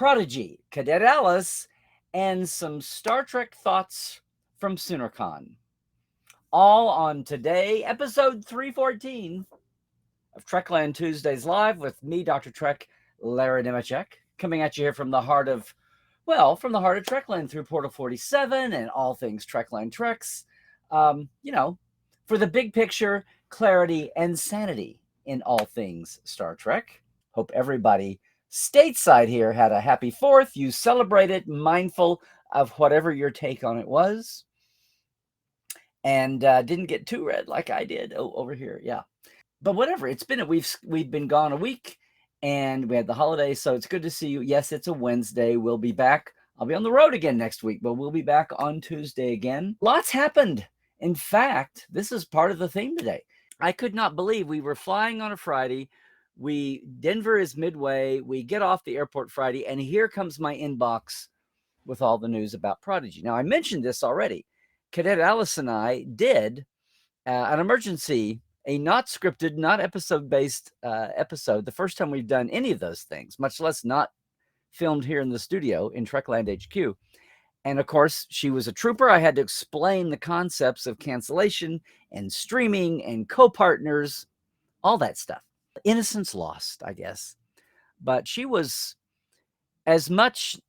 Prodigy, Cadet Alice, and some Star Trek thoughts from SoonerCon. All on today, episode 314 of Trekland Tuesdays Live with me, Dr. Trek, Larry Nemecek, coming at you here from the heart of Trekland through Portal 47 and all things Trekland Treks. For the big picture, clarity, and sanity in all things Star Trek. Hope everybody stateside here had a happy 4th. You celebrated, mindful of whatever your take on it was, and didn't get too red like I did. Oh, over here, yeah. But whatever, it's been we've been gone a week, and we had the holiday, so it's good to see you. Yes, it's a Wednesday. We'll be back. I'll be on the road again next week, but we'll be back on Tuesday again. Lots happened. In fact, this is part of the theme today. I could not believe we were flying on a Friday. Denver is midway. We get off the airport Friday, and here comes my inbox with all the news about Prodigy. Now, I mentioned this already. Cadet Alice and I did an emergency, a not scripted, not episode-based episode, the first time we've done any of those things, much less not filmed here in the studio in Trekland HQ. And of course, she was a trooper. I had to explain the concepts of cancellation and streaming and co-partners, all that stuff. Innocence lost, I guess. But she was as much,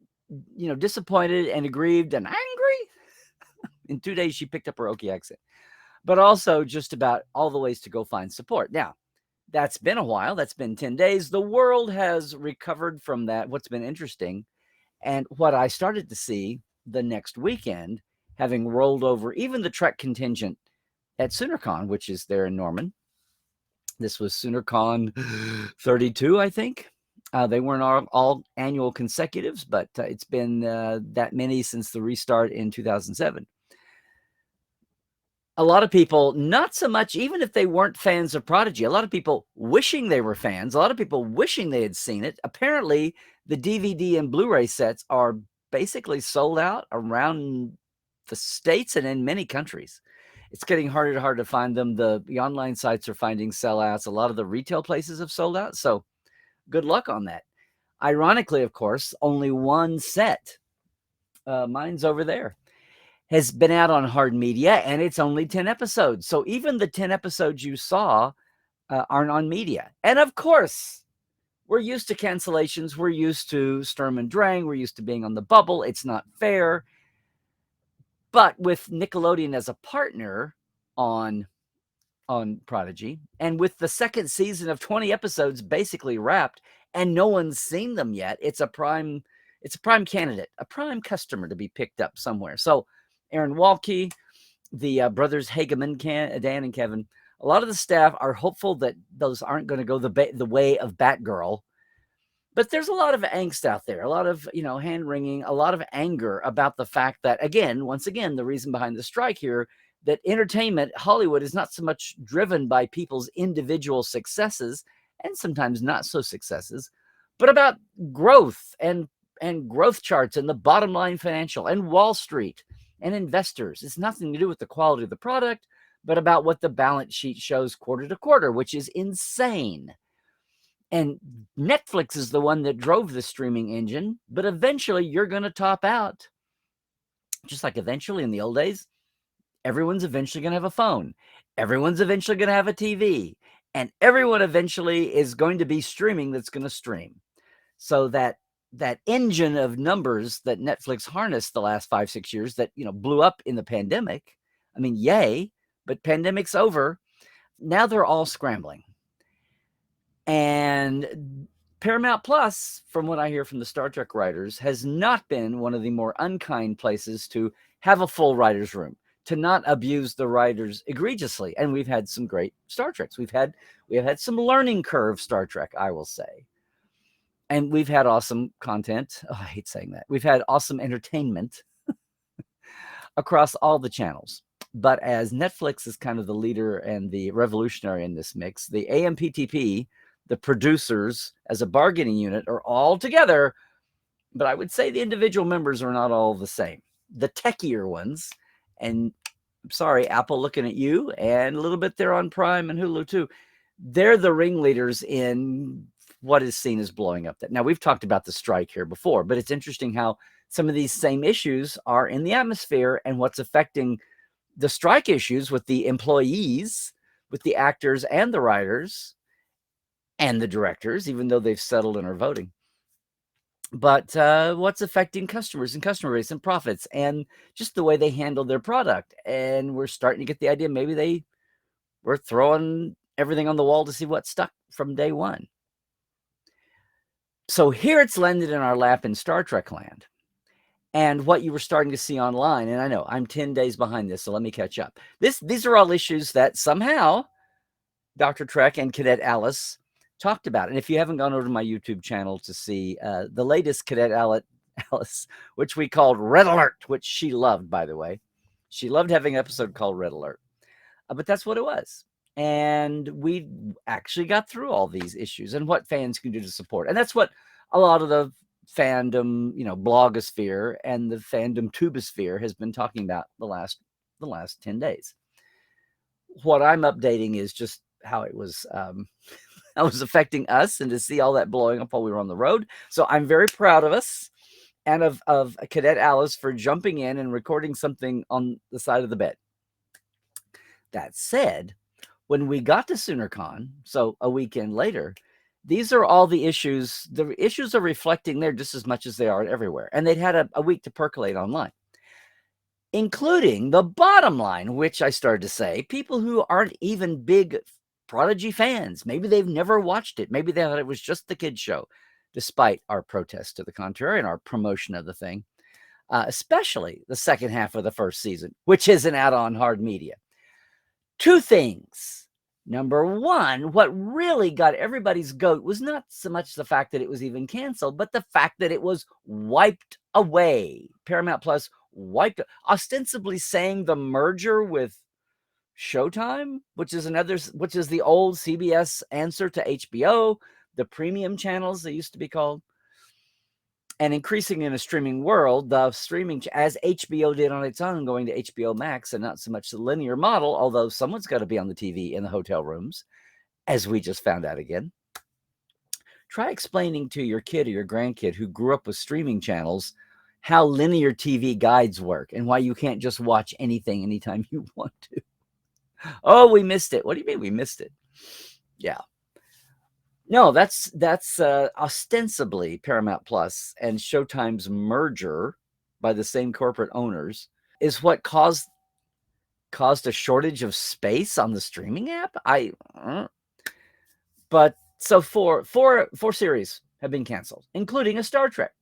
disappointed and aggrieved and angry. In 2 days, she picked up her Okie accent. But also just about all the ways to go find support. Now, that's been a while. That's been 10 days. The world has recovered from that. What's been interesting, and what I started to see the next weekend, having rolled over even the Trek contingent at SoonerCon, which is there in Norman. This was SoonerCon 32, I think. They weren't all annual consecutives, but it's been that many since the restart in 2007. A lot of people, not so much, even if they weren't fans of Prodigy, a lot of people wishing they were fans, a lot of people wishing they had seen it. Apparently, the DVD and Blu-ray sets are basically sold out around the States and in many countries. It's getting harder and harder to find them. The online sites are finding sellouts. A lot of the retail places have sold out. So good luck on that. Ironically, of course, only one set, mine's over there, has been out on hard media, and it's only 10 episodes. So even the 10 episodes you saw aren't on media. And of course, we're used to cancellations. We're used to Sturm and Drang. We're used to being on the bubble. It's not fair. But with Nickelodeon as a partner on Prodigy, and with the second season of 20 episodes basically wrapped, and no one's seen them yet, it's a prime candidate, a prime customer to be picked up somewhere. So Aaron Walke, the brothers Hageman, Dan and Kevin, a lot of the staff are hopeful that those aren't going to go the way of Batgirl. But there's a lot of angst out there, a lot of, hand-wringing, a lot of anger about the fact that, once again, the reason behind the strike here, that entertainment, Hollywood, is not so much driven by people's individual successes, and sometimes not so successes, but about growth and growth charts and the bottom line financial and Wall Street and investors. It's nothing to do with the quality of the product, but about what the balance sheet shows quarter to quarter, which is insane. And Netflix is the one that drove the streaming engine, but eventually you're going to top out. Just like eventually in the old days, everyone's eventually going to have a phone. Everyone's eventually going to have a TV. And everyone eventually is going to be streaming that's going to stream. So that engine of numbers that Netflix harnessed the last 5-6 years that, blew up in the pandemic. I mean, yay, but pandemic's over. Now they're all scrambling. And Paramount Plus, from what I hear from the Star Trek writers, has not been one of the more unkind places to have a full writer's room, to not abuse the writers egregiously. And we've had some great Star Treks. We have had some learning curve Star Trek, I will say. And we've had awesome content. Oh, I hate saying that. We've had awesome entertainment across all the channels. But as Netflix is kind of the leader and the revolutionary in this mix, the AMPTP, the producers as a bargaining unit, are all together. But I would say the individual members are not all the same. The techier ones, and I'm sorry, Apple looking at you, and a little bit there on Prime and Hulu too, they're the ringleaders in what is seen as blowing up that. Now, we've talked about the strike here before, but it's interesting how some of these same issues are in the atmosphere, and what's affecting the strike issues with the employees, with the actors and the writers and the directors, even though they've settled and are voting. But what's affecting customers and customer base and profits and just the way they handle their product. And we're starting to get the idea maybe they were throwing everything on the wall to see what stuck from day one. So here it's landed in our lap in Star Trek land. And what you were starting to see online, and I know I'm 10 days behind this, so let me catch up. These are all issues that somehow Dr. Trek and Cadet Alice talked about. And if you haven't gone over to my YouTube channel to see the latest Cadet Alice, which we called Red Alert, which she loved, by the way. She loved having an episode called Red Alert. But that's what it was. And we actually got through all these issues and what fans can do to support. And that's what a lot of the fandom, blogosphere and the fandom tubosphere has been talking about the last 10 days. What I'm updating is just how it was affecting us, and to see all that blowing up while we were on the road. So I'm very proud of us and of Cadet Alice for jumping in and recording something on the side of the bed. That said, when we got to SoonerCon, so a weekend later, these are all the issues. The issues are reflecting there just as much as they are everywhere. And they'd had a week to percolate online, including the bottom line, which I started to say, people who aren't even big Prodigy fans. Maybe they've never watched it. Maybe they thought it was just the kids' show, despite our protest to the contrary and our promotion of the thing, especially the second half of the first season, which isn't out on hard media. Two things. Number one, what really got everybody's goat was not so much the fact that it was even canceled, but the fact that it was wiped away. Paramount Plus wiped, ostensibly saying the merger with Showtime, which is the old CBS answer to HBO, the premium channels they used to be called. And increasing in a streaming world, the streaming, as HBO did on its own, going to HBO Max and not so much the linear model, although someone's got to be on the TV in the hotel rooms, as we just found out again. Try explaining to your kid or your grandkid who grew up with streaming channels how linear TV guides work and why you can't just watch anything anytime you want to. Oh, we missed it. What do you mean we missed it? Yeah. No, that's ostensibly Paramount Plus and Showtime's merger by the same corporate owners is what caused a shortage of space on the streaming app. But so four series have been canceled, including a Star Trek,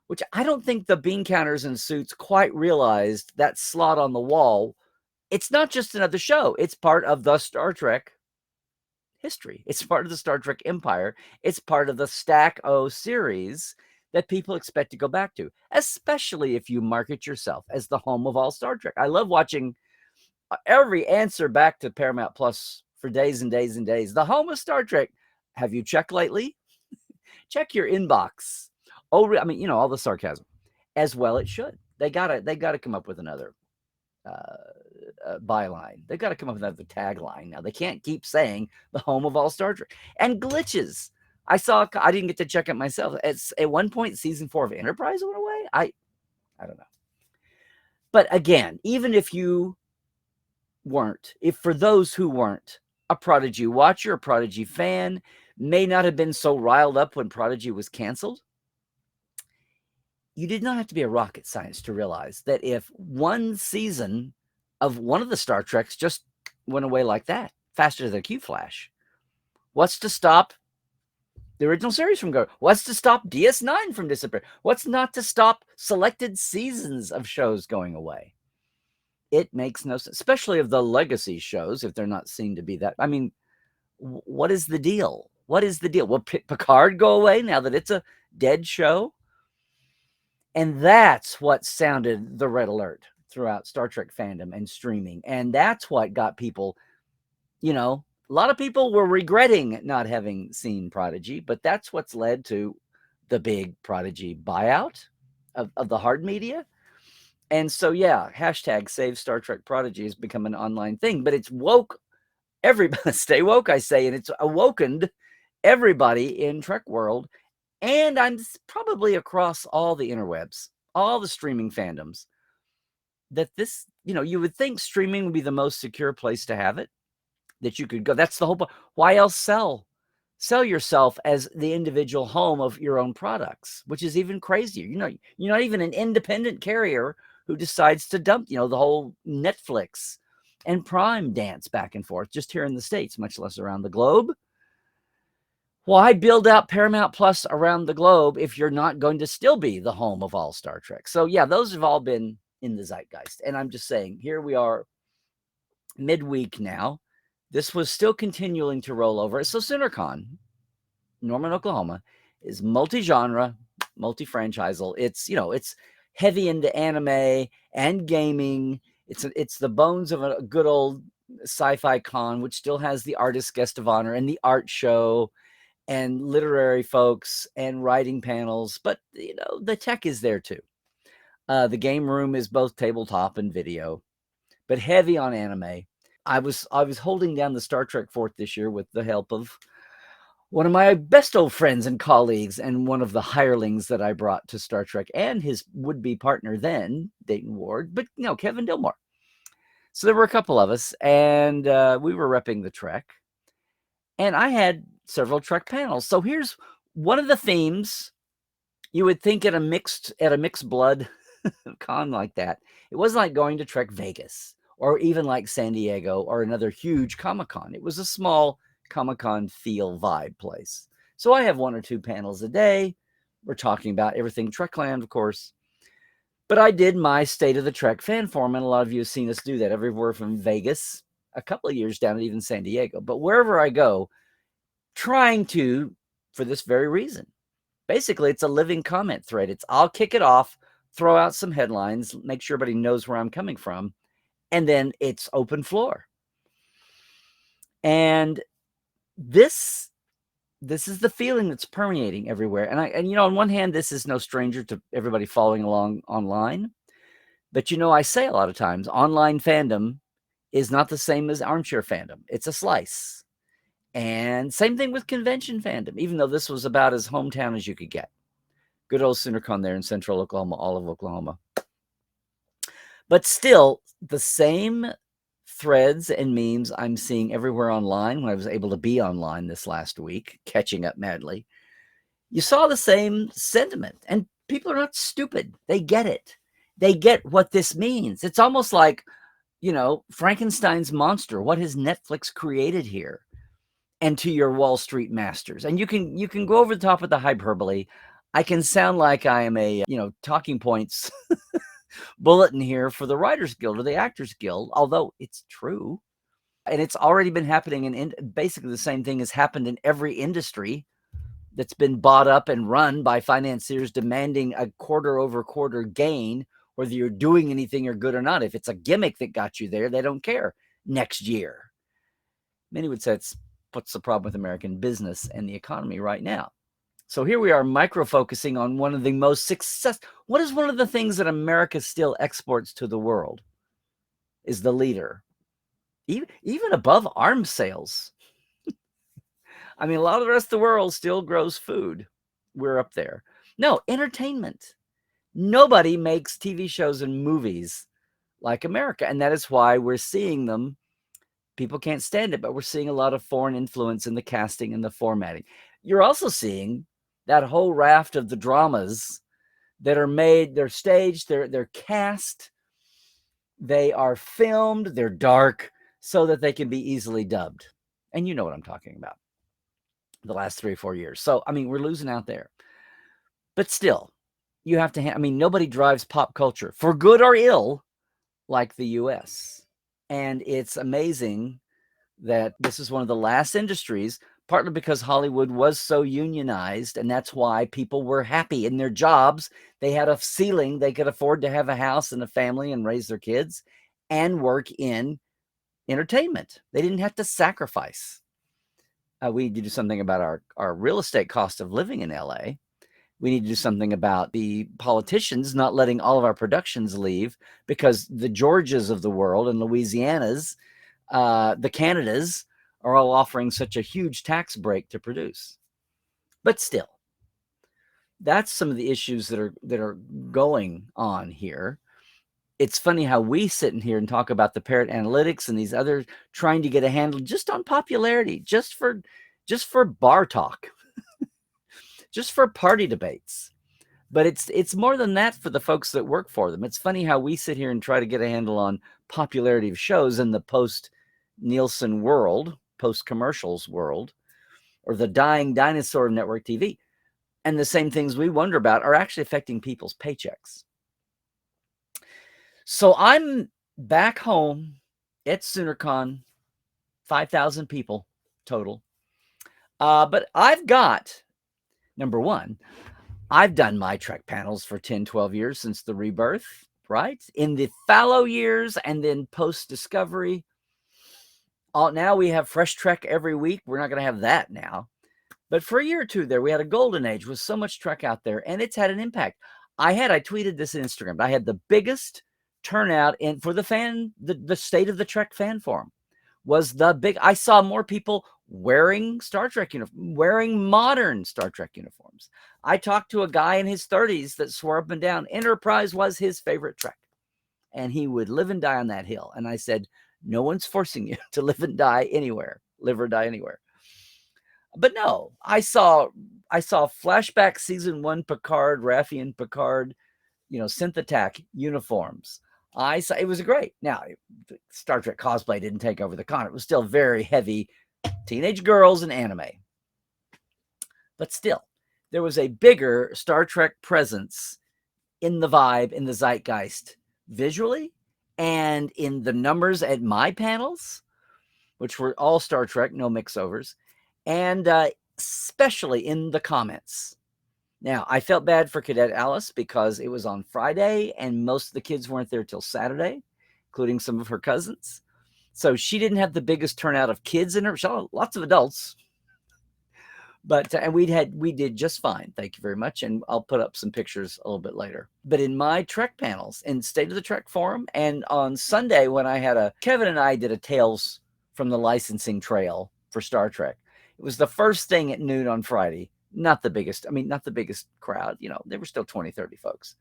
which I don't think the bean counters and suits quite realized that slot on the wall. It's not just another show. It's part of the Star Trek history. It's part of the Star Trek empire. It's part of the Stack O series that people expect to go back to, especially if you market yourself as the home of all Star Trek. I love watching every answer back to Paramount Plus for days and days and days. The home of Star Trek. Have you checked lately? Check your inbox. Oh, I mean, all the sarcasm. As well it should. They gotta come up with another byline. They've got to come up with another tagline. Now they can't keep saying the home of all Star Trek. And glitches. I didn't get to check it myself. At one point, season 4 of Enterprise went away. I don't know. But again, even if for those who weren't a Prodigy watcher, a Prodigy fan, may not have been so riled up when Prodigy was canceled, you did not have to be a rocket scientist to realize that if one season of one of the Star Treks just went away like that, faster than a Q-flash, what's to stop the original series from going? What's to stop DS9 from disappearing? What's not to stop selected seasons of shows going away? It makes no sense, especially of the legacy shows, if they're not seen to be that. I mean, what is the deal? What is the deal? Will Picard go away now that it's a dead show? And that's what sounded the red alert throughout Star Trek fandom and streaming. And that's what got people, a lot of people were regretting not having seen Prodigy, but that's what's led to the big Prodigy buyout of the hard media. And so, yeah, hashtag Save Star Trek Prodigy has become an online thing, but it's woke. Everybody stay woke, I say, and it's awokened everybody in Trek world, and I'm probably across all the interwebs, all the streaming fandoms, that this, you would think streaming would be the most secure place to have it, that you could go. That's the whole point. Why else sell yourself as the individual home of your own products, which is even crazier. You're not even an independent carrier who decides to dump, the whole Netflix and Prime dance back and forth just here in the States, much less around the globe. Why build out Paramount Plus around the globe if you're not going to still be the home of all Star Trek? So yeah, those have all been in the zeitgeist. And I'm just saying, here we are midweek now. This was still continuing to roll over. So SoonerCon, Norman, Oklahoma, is multi-genre, multi-franchisal. It's heavy into anime and gaming. It's the bones of a good old sci-fi con, which still has the artist guest of honor and the art show and literary folks and writing panels. But, the tech is there too. The game room is both tabletop and video, but heavy on anime. I was holding down the Star Trek fort this year with the help of one of my best old friends and colleagues, and one of the hirelings that I brought to Star Trek, and his would-be partner then, Dayton Ward, but Kevin Dillmore. So there were a couple of us, and we were repping the Trek, and I had several Trek panels. So here's one of the themes you would think at a mixed blood con like that. It wasn't like going to Trek Vegas or even like San Diego or another huge Comic-Con. It was a small Comic-Con feel vibe place. So I have one or two panels a day. We're talking about everything Trekland, of course. But I did my State of the Trek fan forum, and a lot of you have seen us do that everywhere from Vegas, a couple of years down to even San Diego. But wherever I go, trying to, for this very reason. Basically, it's a living comment thread. I'll kick it off, throw out some headlines, make sure everybody knows where I'm coming from, and then it's open floor. And this is the feeling that's permeating everywhere. And on one hand, this is no stranger to everybody following along online. But I say a lot of times, online fandom is not the same as armchair fandom. It's a slice. And same thing with convention fandom, even though this was about as hometown as you could get. Good old SoonerCon there in central Oklahoma, all of Oklahoma. But still, the same threads and memes I'm seeing everywhere online when I was able to be online this last week, catching up madly. You saw the same sentiment, and people are not stupid. They get it. They get what this means. It's almost like, Frankenstein's monster. What has Netflix created here? And to your Wall Street masters. And you can go over the top of the hyperbole. I can sound like I am a, talking points bulletin here for the Writers Guild or the Actors Guild, although it's true. And it's already been happening, and basically the same thing has happened in every industry that's been bought up and run by financiers demanding a quarter-over-quarter gain, whether you're doing anything or good or not. If it's a gimmick that got you there, they don't care next year. Many would say it's what's the problem with American business and the economy right now. So here we are micro-focusing on one of the most what is one of the things that America still exports to the world? Is the leader. Even above arms sales. I mean, a lot of the rest of the world still grows food. We're up there. No, entertainment. Nobody makes TV shows and movies like America. And that is why we're seeing them. People can't stand it, but we're seeing a lot of foreign influence in the casting and the formatting. You're also seeing that whole raft of the dramas that are made, they're staged, they're cast, they are filmed, they're dark, so that they can be easily dubbed. And you know what I'm talking about. The last 3 or 4 years. So, we're losing out there. But still, you have to, nobody drives pop culture, for good or ill, like the U.S., and it's amazing that this is one of the last industries, partly because Hollywood was so unionized, and that's why people were happy in their jobs. They had a ceiling. They could afford to have a house and a family and raise their kids and work in entertainment. They didn't have to sacrifice. We need to do something about our real estate cost of living in LA. We need to do something about the politicians not letting all of our productions leave, because the Georgias of the world and Louisianas, the Canadas, are all offering such a huge tax break to produce. But still, that's some of the issues that are going on here. It's funny how we sit in here and talk about the parrot analytics and these other trying to get a handle just on popularity, just for bar talk, just for party debates. But it's more than that for the folks that work for them. It's funny how we sit here and try to get a handle on popularity of shows in the post-Nielsen world, post-commercials world, or the dying dinosaur of network TV. And the same things we wonder about are actually affecting people's paychecks. So I'm back home at SoonerCon, 5,000 people total. But I've got, number one, I've done my Trek panels for 10, 12 years since the rebirth, right? In the fallow years and then post-discovery. Now we have fresh Trek every week. We're not going to have that now. But for a year or two there, we had a golden age with so much Trek out there, and it's had an impact. I tweeted this on Instagram. I had the biggest turnout for the State of the Trek fan forum. I saw more people wearing Star Trek uniforms, wearing modern Star Trek uniforms. I talked to a guy in his 30s that swore up and down Enterprise was his favorite Trek, and he would live and die on that hill. And I said, no one's forcing you to live and die anywhere, live or die anywhere. But no, I saw flashback season 1 Picard, Raffian Picard, synth attack uniforms. It was great. Now, Star Trek cosplay didn't take over the con. It was still very heavy teenage girls and anime. But still, there was a bigger Star Trek presence in the vibe, in the zeitgeist, visually, and in the numbers at my panels, which were all Star Trek, no mix-overs, and especially in the comments. Now, I felt bad for Cadet Alice because it was on Friday and most of the kids weren't there till Saturday, including some of her cousins. So she didn't have the biggest turnout of kids in her. She had lots of adults. But and we did just fine. Thank you very much. And I'll put up some pictures a little bit later. But in my Trek panels, in State of the Trek forum, and on Sunday when Kevin and I did a Tales from the Licensing Trail for Star Trek. It was the first thing at noon on Friday. Not the biggest crowd. There were still 20, 30 folks.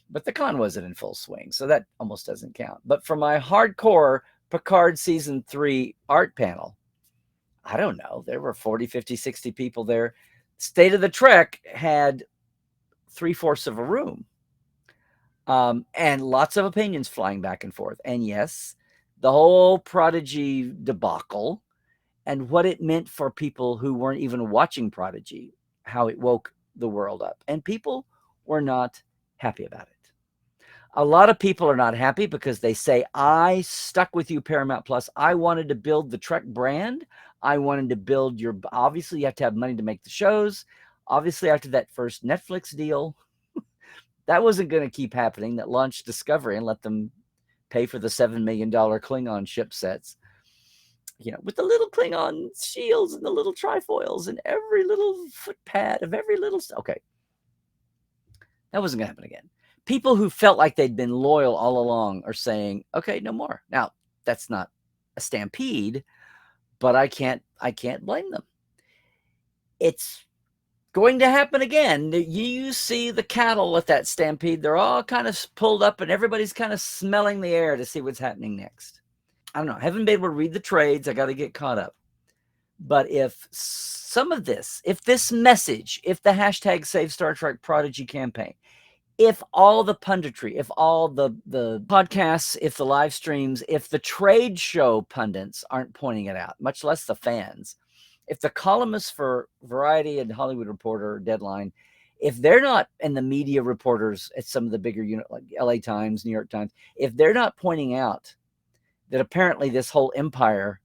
But the con wasn't in full swing, so that almost doesn't count. But for my hardcore Picard Season 3 art panel, I don't know, there were 40, 50, 60 people there. State of the Trek had 3/4 of a room. And lots of opinions flying back and forth. And yes, the whole Prodigy debacle and what it meant for people who weren't even watching Prodigy, how it woke the world up. And people were not happy about it. A lot of people are not happy because they say, I stuck with you, Paramount Plus. I wanted to build the Trek brand. I wanted to build obviously you have to have money to make the shows. Obviously after that first Netflix deal, that wasn't going to keep happening, that launched Discovery and let them pay for the $7 million Klingon ship sets. With the little Klingon shields and the little trifoils and every little footpad of every little... Okay. That wasn't going to happen again. People who felt like they'd been loyal all along are saying, okay, no more. Now, that's not a stampede, but I can't blame them. It's going to happen again. You see the cattle at that stampede. They're all kind of pulled up and everybody's kind of smelling the air to see what's happening next. I don't know. I haven't been able to read the trades. I got to get caught up. But if this message, if the hashtag Save Star Trek Prodigy campaign, if all the punditry, if all the podcasts, if the live streams, if the trade show pundits aren't pointing it out, much less the fans, if the columnists for Variety and Hollywood Reporter, Deadline, if they're not, and the media reporters at some of the bigger like LA Times, New York Times, if they're not pointing out that apparently this whole empire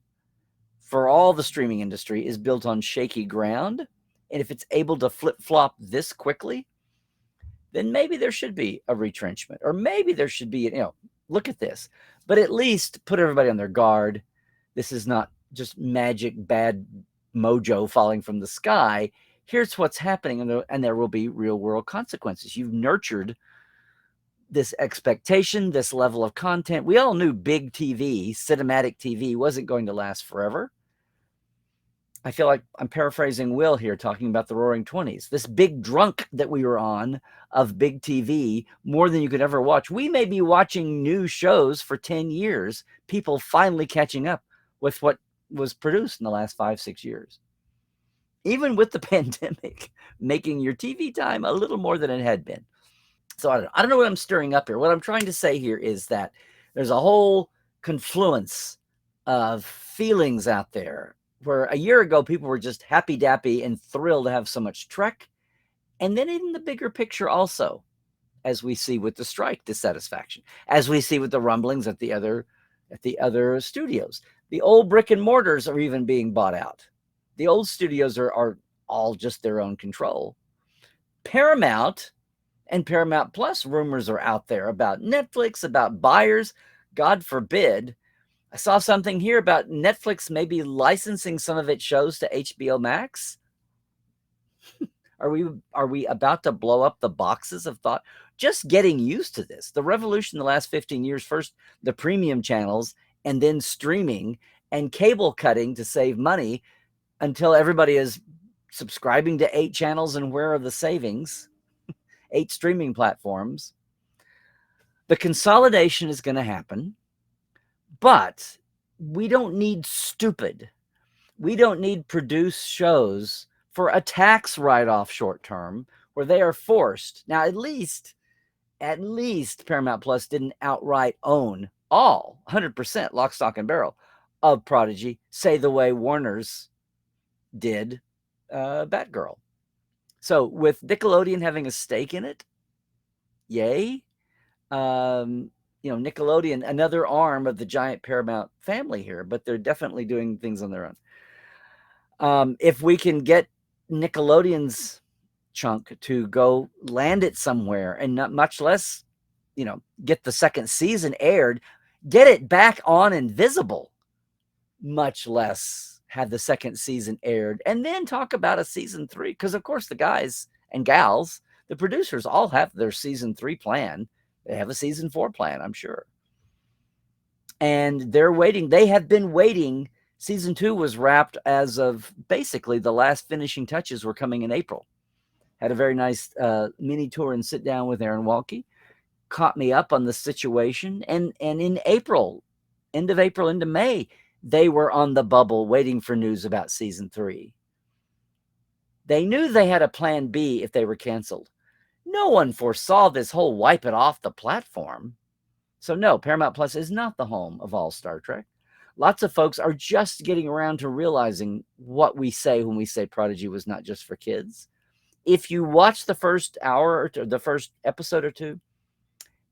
for all the streaming industry is built on shaky ground, and if it's able to flip-flop this quickly, then maybe there should be a retrenchment, or maybe there should be, look at this. But at least put everybody on their guard. This is not just magic, bad mojo falling from the sky. Here's what's happening, and there will be real-world consequences. You've nurtured this expectation, this level of content. We all knew big TV, cinematic TV, wasn't going to last forever. I feel like I'm paraphrasing Will here, talking about the Roaring Twenties. This big drunk that we were on of big TV, more than you could ever watch. We may be watching new shows for 10 years, people finally catching up with what was produced in the last 5-6 years. Even with the pandemic, making your TV time a little more than it had been. So I don't know what I'm stirring up here. What I'm trying to say here is that there's a whole confluence of feelings out there where a year ago people were just happy dappy and thrilled to have so much Trek. And then in the bigger picture also, as we see with the strike dissatisfaction, as we see with the rumblings at the other studios. The old brick and mortars are even being bought out. The old studios are all just their own control. Paramount and Paramount Plus rumors are out there about Netflix, about buyers. God forbid. I saw something here about Netflix maybe licensing some of its shows to HBO Max. Are we about to blow up the boxes of thought? Just getting used to this. The revolution in the last 15 years, first the premium channels and then streaming and cable cutting to save money until everybody is subscribing to 8 channels, and where are the savings? 8 streaming platforms. The consolidation is going to happen, but we don't need stupid. We don't need produced shows for a tax write-off short term where they are forced. Now, at least Paramount Plus didn't outright own all 100% lock, stock, and barrel of Prodigy, say the way Warner's did Batgirl. So with Nickelodeon having a stake in it, yay. Nickelodeon, another arm of the giant Paramount family here, but they're definitely doing things on their own. If we can get Nickelodeon's chunk to go land it somewhere and not much less, get the second season aired, get it back on Invisible, much less have the second season aired, and then talk about a season 3. Because, of course, the guys and gals, the producers, all have their season 3 plan. They have a season 4 plan, I'm sure. And they're waiting. They have been waiting. Season 2 was wrapped as of basically the last finishing touches were coming in April. Had a very nice mini tour and sit down with Aaron Walke. Caught me up on the situation. And in April, end of April into May, they were on the bubble waiting for news about season 3. They knew they had a plan B if they were canceled. No one foresaw this whole wipe it off the platform. So no, Paramount Plus is not the home of all Star Trek. Lots of folks are just getting around to realizing what we say when we say Prodigy was not just for kids. If you watch the first hour or the first episode or two,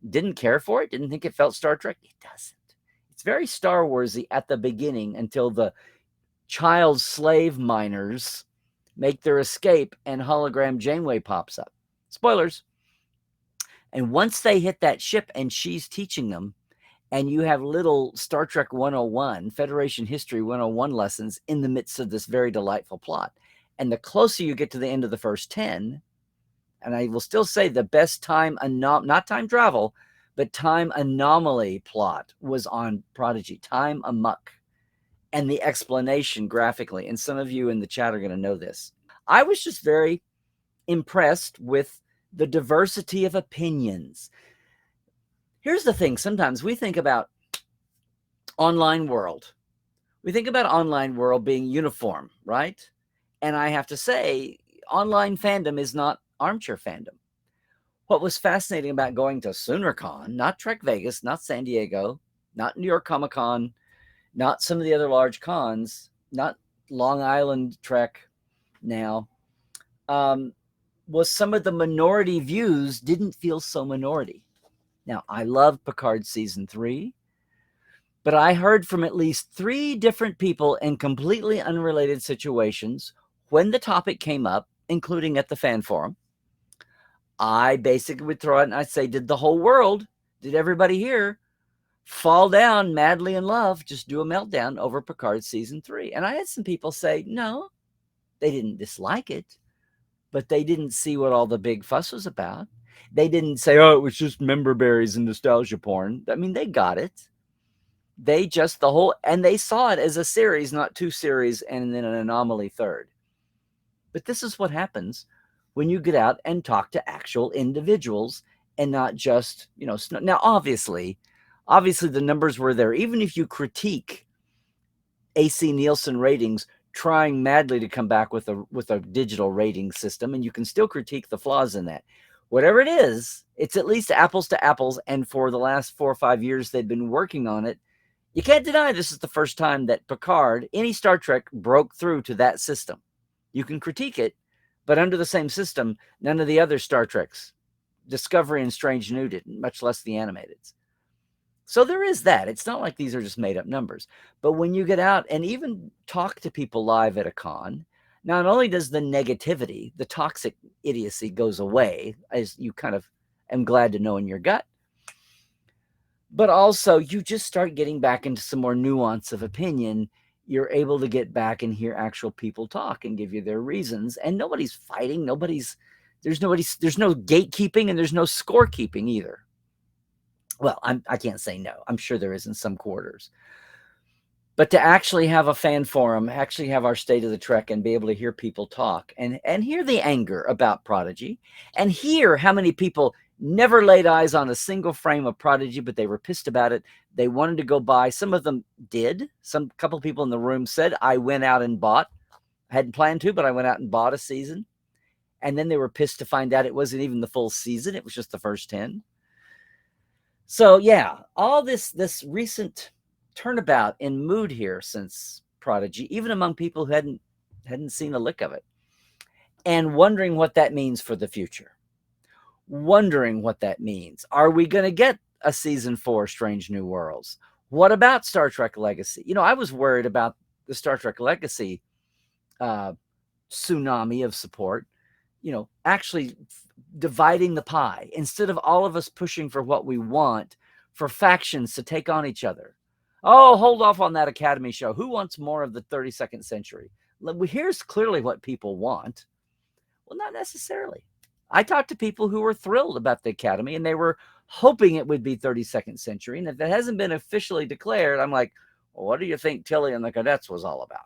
didn't care for it, didn't think it felt Star Trek, it doesn't. It's very Star Warsy at the beginning until the child slave miners make their escape and hologram Janeway pops up. Spoilers. And once they hit that ship and she's teaching them, and you have little Star Trek 101, Federation History 101 lessons in the midst of this very delightful plot. And the closer you get to the end of the first 10, and I will still say the best time, not time travel, but time anomaly plot was on Prodigy, Time Amuck, and the explanation graphically. And some of you in the chat are going to know this. I was just very impressed with the diversity of opinions. Here's the thing. Sometimes we think about online world. We think about online world being uniform, right? And I have to say, online fandom is not armchair fandom. What was fascinating about going to SoonerCon, not Trek Vegas, not San Diego, not New York Comic Con, not some of the other large cons, not Long Island Trek now, was some of the minority views didn't feel so minority. Now, I love Picard Season 3, but I heard from at least 3 different people in completely unrelated situations when the topic came up, including at the fan forum. I basically would throw it and I'd say, did the whole world, did everybody here fall down madly in love, just do a meltdown over Picard Season 3? And I had some people say, no, they didn't dislike it, but they didn't see what all the big fuss was about. They didn't say, oh, it was just member berries and nostalgia porn. I mean, they got it. They saw it as a series, not two series, and then an anomaly third. But this is what happens when you get out and talk to actual individuals and not just, now obviously the numbers were there. Even if you critique AC Nielsen ratings trying madly to come back with a digital rating system, and you can still critique the flaws in that. Whatever it is, it's at least apples to apples, and for the last 4 or 5 years they've been working on it. You can't deny this is the first time that Picard, any Star Trek, broke through to that system. You can critique it, but under the same system, none of the other Star Treks, Discovery and Strange New, didn't, much less the animateds. So there is that. It's not like these are just made up numbers. But when you get out and even talk to people live at a con, not only does the negativity, the toxic idiocy goes away, as you kind of am glad to know in your gut, but also you just start getting back into some more nuance of opinion. You're able to get back and hear actual people talk and give you their reasons. And nobody's fighting. There's no gatekeeping, and there's no scorekeeping either. Well, I can't say no. I'm sure there is in some quarters. But to actually have a fan forum, actually have our State of the Trek, and be able to hear people talk and hear the anger about Prodigy, and hear how many people never laid eyes on a single frame of Prodigy, but they were pissed about it. They wanted to go buy. Some of them did. Some couple people in the room said, I went out and bought. I hadn't planned to, but I went out and bought a season. And then they were pissed to find out it wasn't even the full season. It was just the first 10. So yeah, all this recent turnabout in mood here since Prodigy, even among people who hadn't seen a lick of it, and wondering what that means for the future. Wondering what that means. Are we going to get a season 4 Strange New Worlds? What about Star Trek Legacy? I was worried about the Star Trek Legacy tsunami of support, actually dividing the pie, instead of all of us pushing for what we want, for factions to take on each other. Oh, hold off on that Academy show. Who wants more of the 32nd century? Here's clearly what people want. Well, not necessarily. I talked to people who were thrilled about the Academy, and they were hoping it would be 32nd century. And if it hasn't been officially declared, I'm like, well, what do you think Tilly and the Cadets was all about?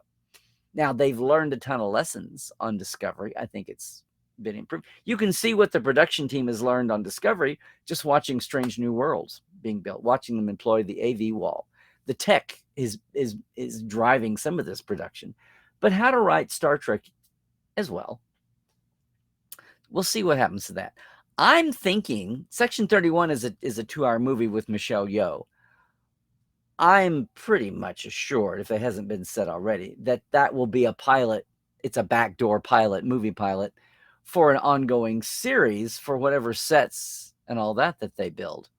Now, they've learned a ton of lessons on Discovery. I think it's been improved. You can see what the production team has learned on Discovery just watching Strange New Worlds being built, watching them employ the AV wall. The tech is driving some of this production. But how to write Star Trek as well. We'll see what happens to that. I'm thinking Section 31 is a 2-hour movie with Michelle Yeoh. I'm pretty much assured, if it hasn't been said already, that will be a pilot. It's a backdoor pilot, movie pilot, for an ongoing series for whatever sets and all that they build.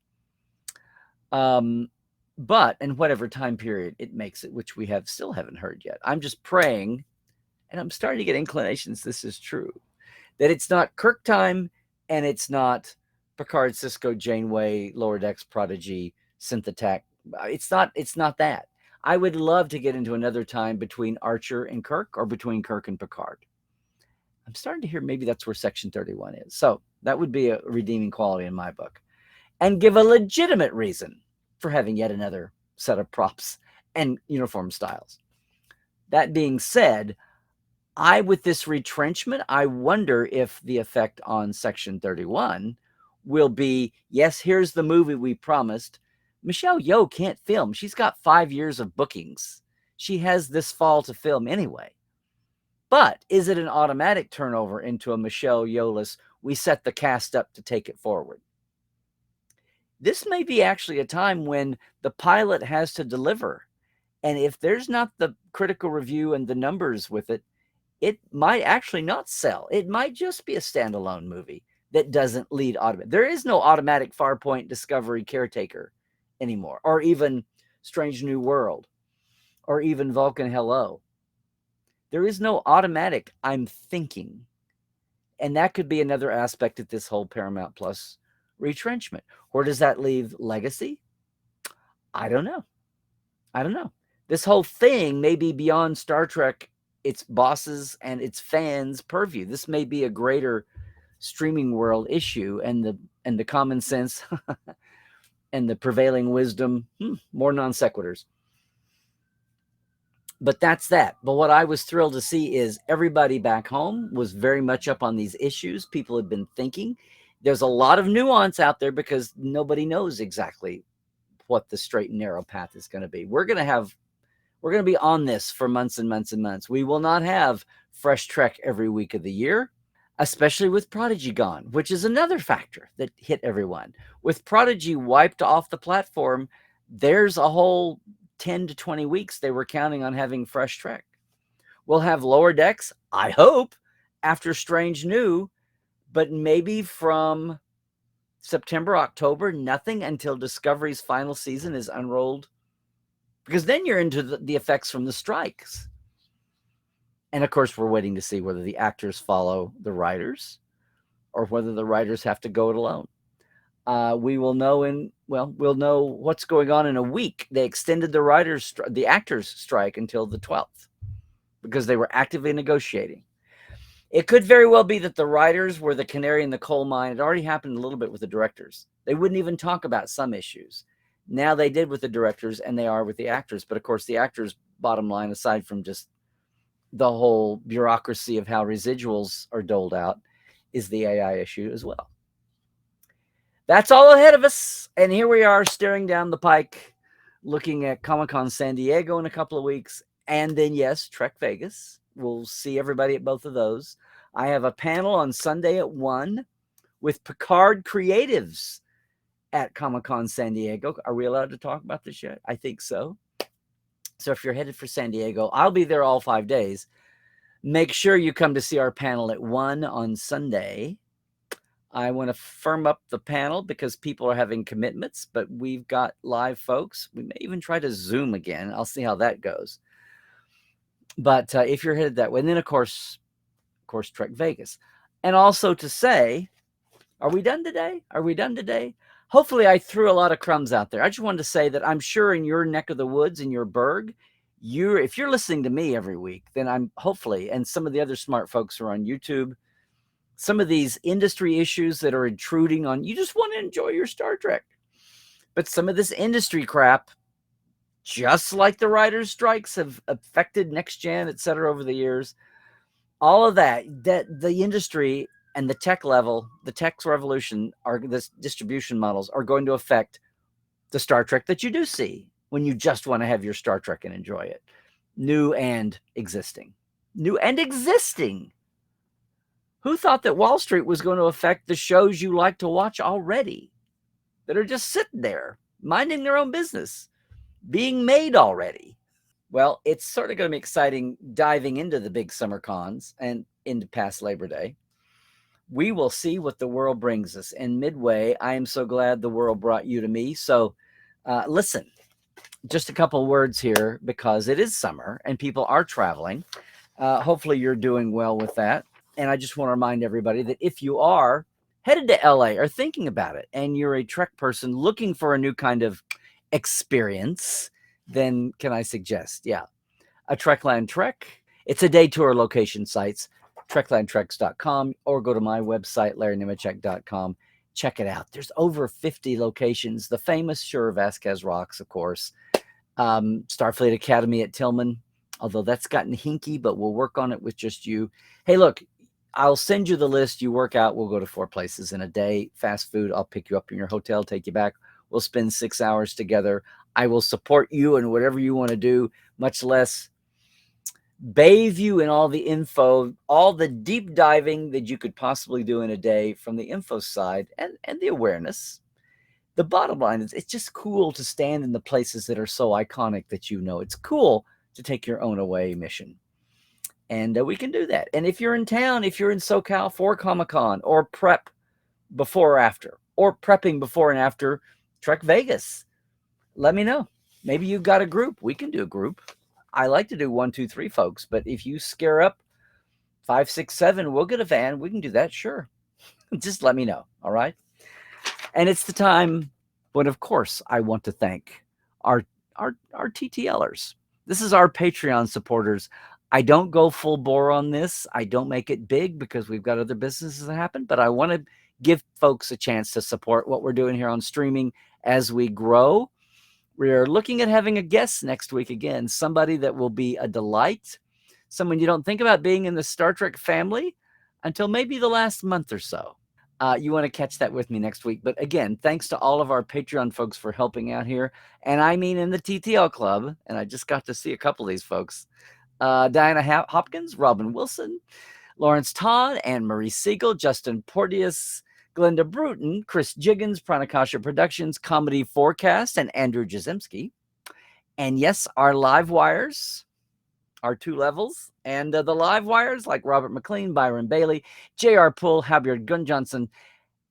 But in whatever time period it makes it, which we still haven't heard yet. I'm just praying, and I'm starting to get inclinations this is true, that it's not Kirk time, and it's not Picard, Sisko, Janeway, Lower Decks, Prodigy, Synth Attack. It's not that. I would love to get into another time between Archer and Kirk, or between Kirk and Picard. I'm starting to hear maybe that's where Section 31 is. So that would be a redeeming quality in my book, and give a legitimate reason for having yet another set of props and uniform styles. That being said, with this retrenchment, I wonder if the effect on Section 31 will be, yes, here's the movie we promised. Michelle Yeoh can't film. She's got 5 years of bookings. She has this fall to film anyway. But is it an automatic turnover into a Michelle Yeoh-less, we set the cast up to take it forward? This may be actually a time when the pilot has to deliver. And if there's not the critical review and the numbers with it, it might actually not sell. It might just be a standalone movie that doesn't lead automatic. There is no automatic Farpoint, Discovery, Caretaker anymore, or even Strange New World, or even Vulcan Hello. There is no automatic I'm thinking. And that could be another aspect of this whole Paramount Plus retrenchment. Where does that leave Legacy? I don't know. This whole thing may be beyond Star Trek, its bosses and its fans' purview. This may be a greater streaming world issue, and the common sense and the prevailing wisdom, more non sequiturs. But that's that. But what I was thrilled to see is everybody back home was very much up on these issues. People had been thinking. There's a lot of nuance out there because nobody knows exactly what the straight and narrow path is going to be. We're going to be on this for months and months and months. We will not have fresh Trek every week of the year, especially with Prodigy gone, which is another factor that hit everyone. With Prodigy wiped off the platform, there's a whole 10 to 20 weeks they were counting on having fresh Trek. We'll have Lower Decks, I hope, after Strange New, but maybe from September, October, nothing until Discovery's final season is unrolled, because then you're into the effects from the strikes. And of course, we're waiting to see whether the actors follow the writers or whether the writers have to go it alone. We will know we'll know what's going on in a week. They extended the actors' strike until the 12th because they were actively negotiating. It could very well be that the writers were the canary in the coal mine. It already happened a little bit with the directors. They wouldn't even talk about some issues. Now they did with the directors, and they are with the actors. But of course, the actors' bottom line, aside from just the whole bureaucracy of how residuals are doled out, is the AI issue as well. That's all ahead of us. And here we are staring down the pike, looking at Comic-Con San Diego in a couple of weeks. And then, yes, Trek Vegas. We'll see everybody at both of those. I have a panel on Sunday at 1 with Picard creatives at Comic-Con San Diego. Are we allowed to talk about this yet? I think so. So if you're headed for San Diego, I'll be there all 5 days. Make sure you come to see our panel at 1 on Sunday. I want to firm up the panel because people are having commitments, but we've got live folks. We may even try to Zoom again. I'll see how that goes. But if you're headed that way, and then of course, Trek Vegas. And also to say, are we done today? Are we done today? Hopefully I threw a lot of crumbs out there. I just wanted to say that I'm sure in your neck of the woods, in your burg, if you're listening to me every week, then I'm hopefully, and some of the other smart folks who are on YouTube, some of these industry issues that are intruding on, you just want to enjoy your Star Trek. But some of this industry crap, just like the writers' strikes have affected Next Gen, et cetera, over the years, all of that the industry and the tech level, the tech revolution, this distribution models are going to affect the Star Trek that you do see when you just want to have your Star Trek and enjoy it. New and existing. New and existing. Who thought that Wall Street was going to affect the shows you like to watch already that are just sitting there, minding their own business, being made already? Well, it's sort of going to be exciting diving into the big summer cons and into past Labor Day. We will see what the world brings us. And midway, I am so glad the world brought you to me. So listen, just a couple words here because it is summer and people are traveling. Hopefully you're doing well with that. And I just want to remind everybody that if you are headed to LA or thinking about it and you're a Trek person looking for a new kind of experience, then can I suggest, a Trekland Trek. It's a day tour location sites, treklandtreks.com, or go to my website, larrynemecek.com. Check it out. There's over 50 locations. The famous, Vasquez Rocks, of course. Starfleet Academy at Tillman, although that's gotten hinky, but we'll work on it with just you. Hey, look, I'll send you the list. You work out. We'll go to 4 places in a day. Fast food. I'll pick you up in your hotel, take you back. We'll spend 6 hours together. I will support you in whatever you want to do, much less bathe you in all the info, all the deep diving that you could possibly do in a day from the info side and the awareness. The bottom line is it's just cool to stand in the places that are so iconic that you know. It's cool to take your own away mission. And we can do that. And if you're in town, if you're in SoCal for Comic-Con or prep before or after, or prepping before and after Trek Vegas, let me know. Maybe you've got a group. We can do a group. I like to do 1, 2, 3 folks, but if you scare up 5, 6, 7, we'll get a van. We can do that. Sure. Just let me know. All right. And it's the time when, of course, I want to thank our TTLers. This is our Patreon supporters. I don't go full bore on this. I don't make it big because we've got other businesses that happen, but I want to give folks a chance to support what we're doing here on streaming as we grow. We're looking at having a guest next week again, somebody that will be a delight, someone you don't think about being in the Star Trek family until maybe the last month or so. You want to catch that with me next week. But again, thanks to all of our Patreon folks for helping out here. And I mean in the TTL Club, and I just got to see a couple of these folks. Diana Hopkins, Robin Wilson, Lawrence Todd, Anne-Marie Siegel, Justin Porteous, Glenda Bruton, Chris Jiggins, Pranakasha Productions, Comedy Forecast, and Andrew Jazemski. And yes, our live wires, our 2 levels, and the live wires like Robert McLean, Byron Bailey, J.R. Poole, Habyard Gunn Johnson,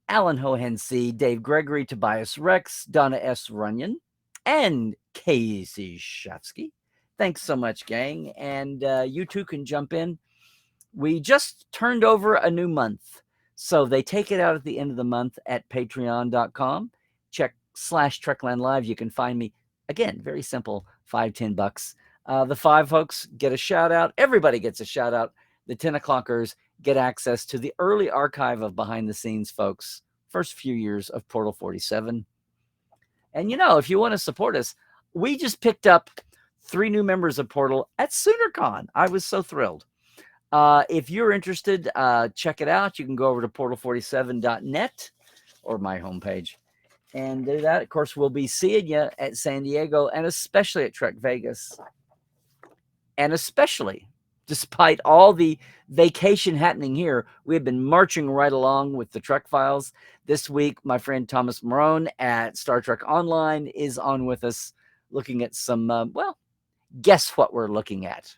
Alan Hohenc, Dave Gregory, Tobias Rex, Donna S. Runyon, and Casey Shafsky. Thanks so much, gang. And you too can jump in. We just turned over a new month. So they take it out at the end of the month at patreon.com. Check /Trekland Live. You can find me. Again, very simple, $5-10. The 5 folks get a shout out. Everybody gets a shout out. The 10 o'clockers get access to the early archive of behind the scenes folks, first few years of Portal 47. And if you want to support us, we just picked up 3 new members of Portal at SoonerCon. I was so thrilled. If you're interested, check it out. You can go over to portal47.net or my homepage and do that. Of course, we'll be seeing you at San Diego and especially at Trek Vegas. And especially, despite all the vacation happening here, we have been marching right along with the Trek Files. This week, my friend Thomas Marone at Star Trek Online is on with us looking at some, guess what we're looking at.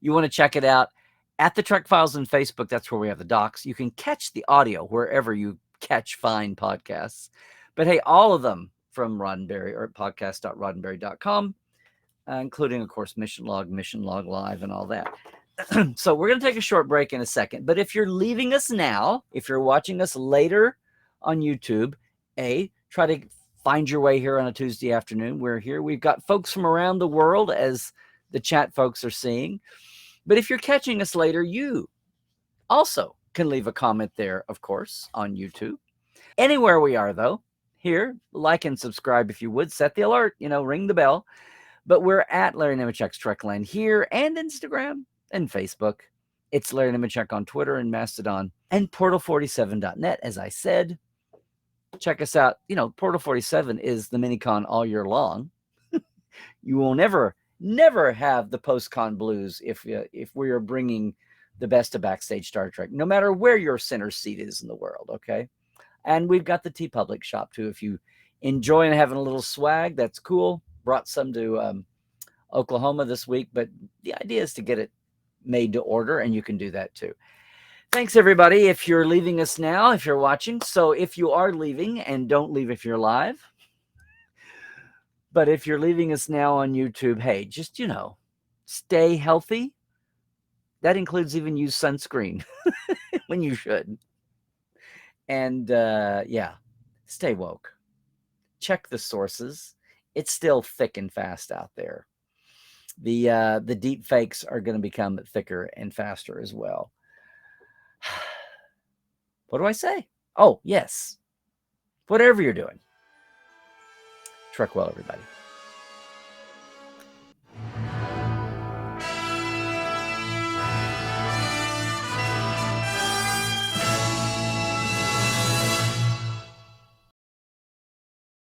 You want to check it out at the Trek Files on Facebook. That's where we have the docs. You can catch the audio wherever you catch fine podcasts. But hey, all of them from Roddenberry or at podcast.roddenberry.com, including, of course, Mission Log Live, and all that. So we're going to take a short break in a second. But if you're leaving us now, if you're watching us later on YouTube, try to find your way here on a Tuesday afternoon. We're here. We've got folks from around the world, as the chat folks are seeing. But if you're catching us later, you also can leave a comment there, of course, on YouTube. Anywhere we are, though, here, like and subscribe if you would. Set the alert, ring the bell. But we're at Larry Nemecek's Trekland here and Instagram and Facebook. It's Larry Nemecek on Twitter and Mastodon and portal47.net, as I said. Check us out. Portal 47 is the minicon all year long. You will never have the post-con blues if we are bringing the best of backstage Star Trek, no matter where your center seat is in the world, okay? And we've got the TeePublic shop, too. If you enjoy and having a little swag, that's cool. Brought some to Oklahoma this week, but the idea is to get it made to order, and you can do that, too. Thanks, everybody, if you're leaving us now, if you're watching. So if you are leaving, and don't leave if you're live, but if you're leaving us now on YouTube, hey, just, stay healthy. That includes even use sunscreen when you should. And, stay woke. Check the sources. It's still thick and fast out there. The deep fakes are going to become thicker and faster as well. What do I say? Oh, yes. Whatever you're doing. Trek well, everybody.